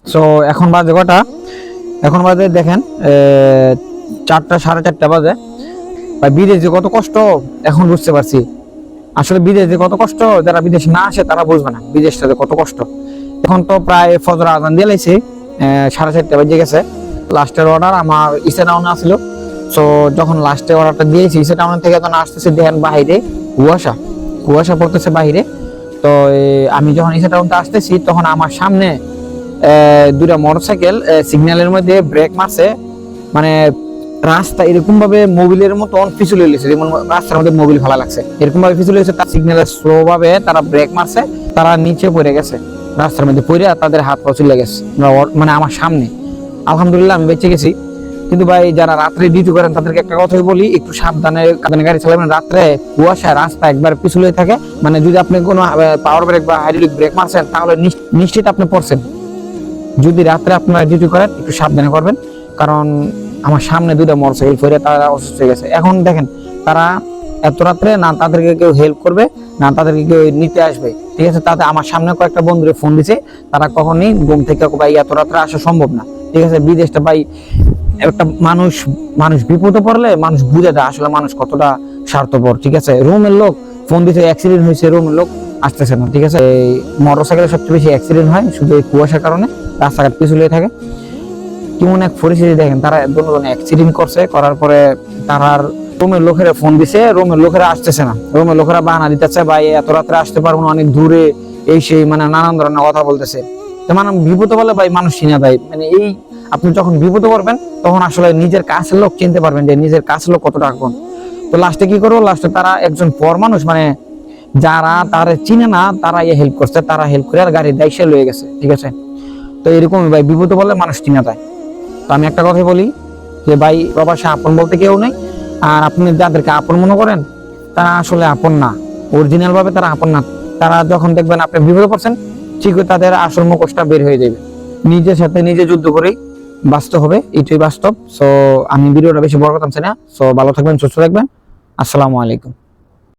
So এখন বাজে কটা, এখন বাজে দেখেন 4টা 4:30 বাজে। ভাই বিদেশে কত কষ্ট এখন বুঝতে পারছি। আসলে বিদেশে কত কষ্ট, যারা বিদেশে না আসে তারা বুঝবে না বিদেশটাতে কত কষ্ট। এখন তো প্রায় ফজর আজান দিয়ে লাইছে, 4:30 বাজে গেছে। লাস্টের অর্ডার আমার ইসে টাউনে আসলো। সো যখন লাস্টে অর্ডারটা দিয়েছি ইসে টাউন থেকে যখন আসতেছে দেখেন বাহিরে কুয়াশা কুয়াশা পড়তেছে বাহিরে। তো আমি যখন ইসে টাউনতে আসতেছি তখন আমার সামনে দুটা মোটরসাইকেল সিগন্যালের মধ্যে ব্রেক মারছে, মানে রাস্তা এরকম ভাবে মোবিলের মতন পিছলে লেছে, যেমন রাস্তার মধ্যে মোবিল ভালো লাগছে এরকম ভাবে পিছলে লেছে। তার সিগন্যালে স্লো ভাবে তারা ব্রেক মারছে, তারা নিচে পড়ে গেছে, রাস্তার মধ্যে পড়ে তাদের হাত পা চলে গেছে, মানে আমার সামনে। আলহামদুলিল্লাহ আমি বেঁচে গেছি। কিন্তু ভাই যারা রাত্রে ডিউটি করেন তাদেরকে একটা কথাই বলি, একটু সাবধানে গাড়ি চালাবেন। রাত্রে কুয়াশা রাস্তা একবার পিছলে থাকে, মানে যদি আপনি কোনো পাওয়ার ব্রেক বা হাইড্রোলিক ব্রেক মারছেন তাহলে নিশ্চিত আপনি পড়ছেন। যদি রাত্রে আপনারা ডিউটি করেন একটু সাবধানে করবেন, কারণ আমার সামনে দুটো মোটরসাইকেল ফেরে তারা অসুস্থ হয়ে গেছে। এখন দেখেন তারা এত রাত্রে না তাদেরকে কেউ হেল্প করবে না তাদেরকে কেউ নিতে আসবে, ঠিক আছে। তাতে আমার সামনে কয়েকটা বন্ধুরে ফোন দিছে, তারা কখনই ঘুম থেকে ভাই এত রাত্রে আসা সম্ভব না, ঠিক আছে। বিদেশটা ভাই একটা মানুষ বিপদে পড়লে মানুষ বুঝে দেয় আসলে মানুষ কতটা স্বার্থপর, ঠিক আছে। রোমের লোক ফোন দিতে অ্যাক্সিডেন্ট হয়েছে, রোমের লোক আসতেছে না, ঠিক আছে। এই মোটরসাইকেলের সবচেয়ে বেশি অ্যাক্সিডেন্ট হয় শুধু এই কুয়াশার কারণে, রাস্তাঘাট পিছলে থাকে। কেমন এক পরিস্থিতি দেখেন, তারা দুজন অ্যাক্সিডেন্ট করছে, করার পরে তারার রোমের লোকেরা ফোন দিছে, রোমের লোকেরা আসতেছে না, রোমের লোকেরা বাহানা দিতেছে ভাই এত রাত্রে আসতে পারবো না, অনেক দূরে এই সেই, মানে নানান ধরনের কথা বলতেছে। মানে বিপদে বলে ভাই মানুষ চিনা দেয়, মানে এই আপনি যখন বিপদে পড়বেন তখন আসলে নিজের কাছের লোক চিনতে পারবেন যে নিজের কাছের লোক কতটা আপন। তো লাস্টে কি করবো, লাস্টে তারা একজন পর মানুষ, মানে যারা তারা চিনে না তারা হেল্প করছে, তারা হেল্প করে আর গাড়ির দায়িত্ব লয়ে গেছে, ঠিক আছে। তো এরকম ভাই বিপদে বলে মানুষ চিনা যায়। তো আমি একটা কথাই বলি যে ভাই প্রবাসে আপন বলতে কেউ নেই, আর আপনি যাদেরকে আপন মনে করেন তারা আসলে আপন না, অরিজিনাল ভাবে তারা আপন না। তারা যখন দেখবেন আপনি বিপদে পড়ছেন ঠিক তাদের আসল মুখোশটা বের হয়ে যাবে। নিজের সাথে নিজে যুদ্ধ করেই বাঁচতে হবে, এটাই বাস্তব। সো আমি ভিডিওটা বেশি বড় করতাম না। সো ভালো থাকবেন, সুস্থ থাকবেন, আসসালামু আলাইকুম।